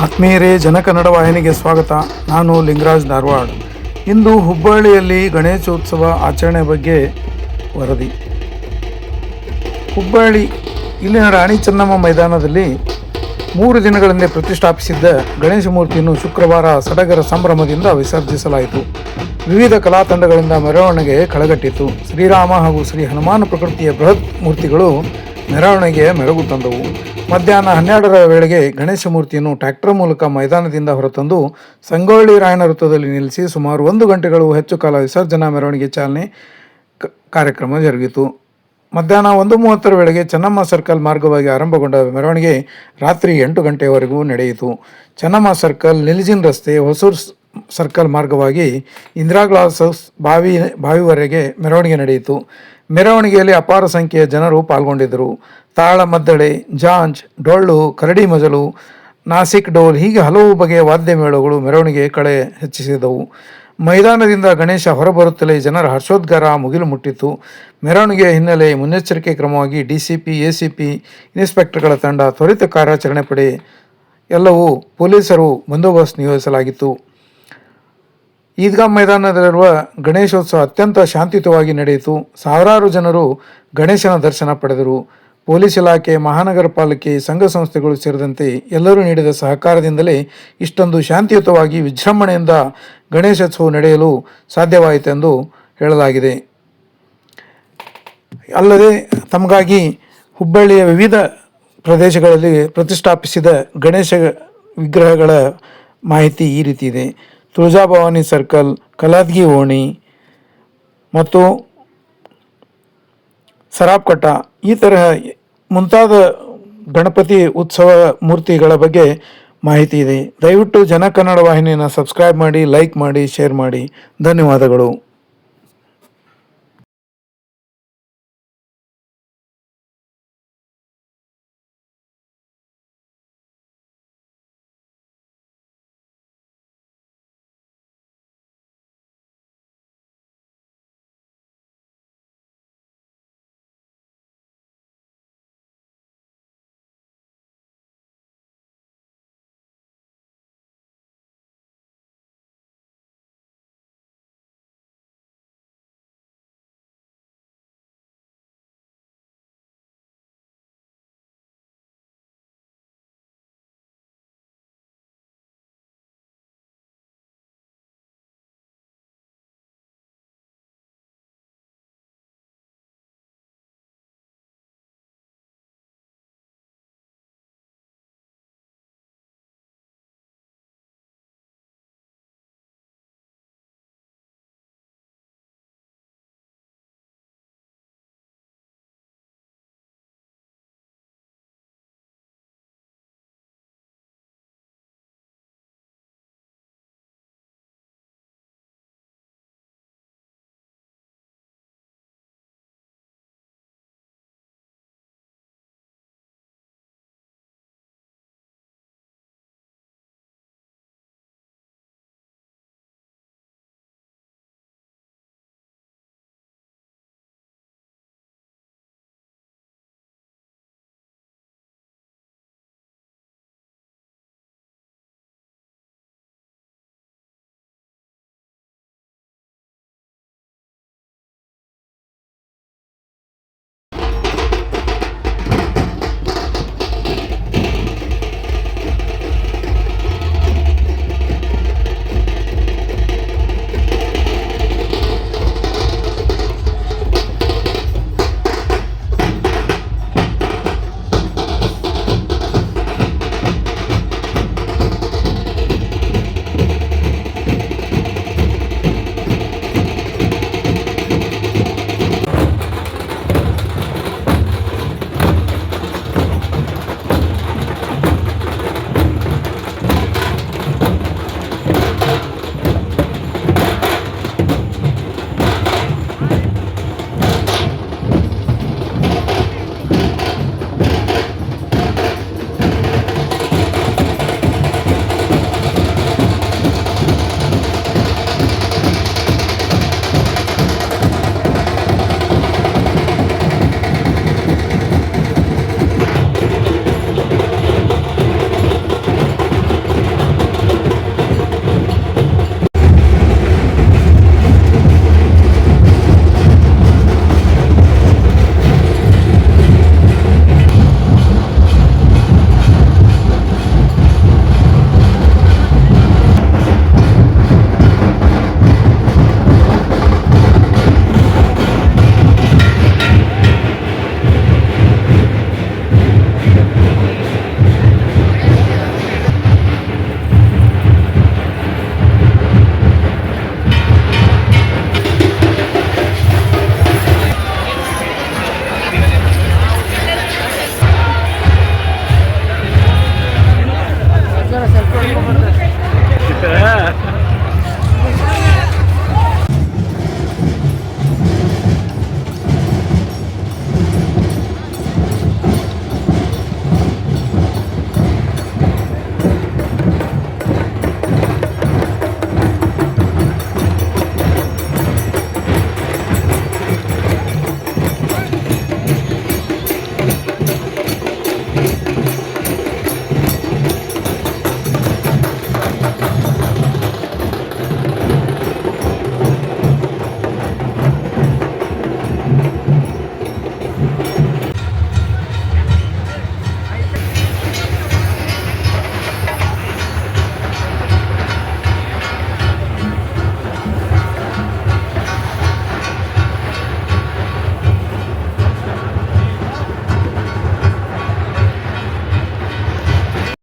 ಆತ್ಮೀಯರೇ, ಜನಕನ್ನಡ ವಾಹಿನಿಗೆ ಸ್ವಾಗತ. ನಾನು ಲಿಂಗರಾಜ್ ಧಾರವಾಡ. ಇಂದು ಹುಬ್ಬಳ್ಳಿಯಲ್ಲಿ ಗಣೇಶೋತ್ಸವ ಆಚರಣೆ ಬಗ್ಗೆ ವರದಿ. ಹುಬ್ಬಳ್ಳಿ ಇಲ್ಲಿನ ರಾಣಿ ಚೆನ್ನಮ್ಮ ಮೈದಾನದಲ್ಲಿ 3 ದಿನಗಳಿಂದ ಪ್ರತಿಷ್ಠಾಪಿಸಿದ್ದ ಗಣೇಶ ಮೂರ್ತಿಯನ್ನು ಶುಕ್ರವಾರ ಸಡಗರ ಸಂಭ್ರಮದಿಂದ ವಿಸರ್ಜಿಸಲಾಯಿತು. ವಿವಿಧ ಕಲಾ ತಂಡಗಳಿಂದ ಮೆರವಣಿಗೆ ಕಳೆಗಟ್ಟಿತು. ಶ್ರೀರಾಮ ಹಾಗೂ ಶ್ರೀ ಹನುಮಾನ್ ಪ್ರಕೃತಿಯ ಬೃಹತ್ ಮೂರ್ತಿಗಳು ಮೆರವಣಿಗೆಯ ಮೆರುಗು ತಂದವು. ಮಧ್ಯಾಹ್ನ 12ರ ವೇಳೆಗೆ ಗಣೇಶ ಮೂರ್ತಿಯನ್ನು ಟ್ರ್ಯಾಕ್ಟರ್ ಮೂಲಕ ಮೈದಾನದಿಂದ ಹೊರತಂದು ಸಂಗೊಳ್ಳಿ ರಾಯಣ್ಣ ವೃತ್ತದಲ್ಲಿ ನಿಲ್ಲಿಸಿ ಸುಮಾರು 1 ಗಂಟೆಗಳು ಹೆಚ್ಚು ಕಾಲ ವಿಸರ್ಜನಾ ಮೆರವಣಿಗೆ ಚಾಲನೆ ಕಾರ್ಯಕ್ರಮ ಜರುಗಿತು. ಮಧ್ಯಾಹ್ನ 1:30ರ ವೇಳೆಗೆ ಚೆನ್ನಮ್ಮ ಸರ್ಕಲ್ ಮಾರ್ಗವಾಗಿ ಆರಂಭಗೊಂಡ ಮೆರವಣಿಗೆ ರಾತ್ರಿ 8 ಗಂಟೆಯವರೆಗೂ ನಡೆಯಿತು. ಚೆನ್ನಮ್ಮ ಸರ್ಕಲ್, ನಿಲ್ಜಿನ್ ರಸ್ತೆ, ಹೊಸೂರು ಸರ್ಕಲ್ ಮಾರ್ಗವಾಗಿ ಇಂದಿರಾ ಗ್ಲಾಸ್ ಹೌಸ್ ಬಾವಿವರೆಗೆ ಮೆರವಣಿಗೆ ನಡೆಯಿತು. ಮೆರವಣಿಗೆಯಲ್ಲಿ ಅಪಾರ ಸಂಖ್ಯೆಯ ಜನರು ಪಾಲ್ಗೊಂಡಿದ್ದರು. ತಾಳ ಮದ್ದಳೆ, ಜಾಂಜ್, ಡೊಳ್ಳು, ಕರಡಿ ಮಜಲು, ನಾಸಿಕ್ ಡೋಲ್ ಹೀಗೆ ಹಲವು ಬಗೆಯ ವಾದ್ಯ ಮೇಳಗಳು ಮೆರವಣಿಗೆ ಕಳೆ ಹೆಚ್ಚಿಸಿದವು. ಮೈದಾನದಿಂದ ಗಣೇಶ ಹೊರಬರುತ್ತಲೇ ಜನರ ಹರ್ಷೋದ್ಗಾರ ಮುಗಿಲು ಮುಟ್ಟಿತ್ತು. ಮೆರವಣಿಗೆಯ ಹಿನ್ನೆಲೆ ಮುನ್ನೆಚ್ಚರಿಕೆ ಕ್ರಮವಾಗಿ ಡಿಸಿಪಿ, ಎಸಿಪಿ, ಇನ್ಸ್ಪೆಕ್ಟರ್ಗಳ ತಂಡ, ತ್ವರಿತ ಕಾರ್ಯಾಚರಣೆ ಪಡೆ ಎಲ್ಲವೂ ಪೊಲೀಸರು ಬಂದೋಬಸ್ತ್ ನಿಯೋಜಿಸಲಾಗಿತ್ತು. ಈದ್ಗಾ ಮೈದಾನದಲ್ಲಿರುವ ಗಣೇಶೋತ್ಸವ ಅತ್ಯಂತ ಶಾಂತಿಯುತವಾಗಿ ನಡೆಯಿತು. ಸಾವಿರಾರು ಜನರು ಗಣೇಶನ ದರ್ಶನ ಪಡೆದರು. ಪೊಲೀಸ್ ಇಲಾಖೆ, ಮಹಾನಗರ ಪಾಲಿಕೆ, ಸಂಘ ಸಂಸ್ಥೆಗಳು ಸೇರಿದಂತೆ ಎಲ್ಲರೂ ನೀಡಿದ ಸಹಕಾರದಿಂದಲೇ ಇಷ್ಟೊಂದು ಶಾಂತಿಯುತವಾಗಿ ವಿಜೃಂಭಣೆಯಿಂದ ಗಣೇಶೋತ್ಸವ ನಡೆಯಲು ಸಾಧ್ಯವಾಯಿತೆಂದು ಹೇಳಲಾಗಿದೆ. ಅಲ್ಲದೆ ತಮಗಾಗಿ ಹುಬ್ಬಳ್ಳಿಯ ವಿವಿಧ ಪ್ರದೇಶಗಳಲ್ಲಿ ಪ್ರತಿಷ್ಠಾಪಿಸಿದ ಗಣೇಶ ವಿಗ್ರಹಗಳ ಮಾಹಿತಿ ಈ ರೀತಿ ಇದೆ. ತುಳಜಾಭವಾನಿ ಸರ್ಕಲ್, ಕಲಾದ್ಗಿ ಓಣಿ ಮತ್ತು ಸರಾಬ್ಕಟ್ಟ ಈ ತರಹ ಮುಂತಾದ ಗಣಪತಿ ಉತ್ಸವ ಮೂರ್ತಿಗಳ ಬಗ್ಗೆ ಮಾಹಿತಿ ಇದೆ. ದಯವಿಟ್ಟು ಜನಕನ್ನಡ ವಾಹಿನಿಯನ್ನು ಸಬ್ಸ್ಕ್ರೈಬ್ ಮಾಡಿ, ಲೈಕ್ ಮಾಡಿ, ಶೇರ್ ಮಾಡಿ. ಧನ್ಯವಾದಗಳು.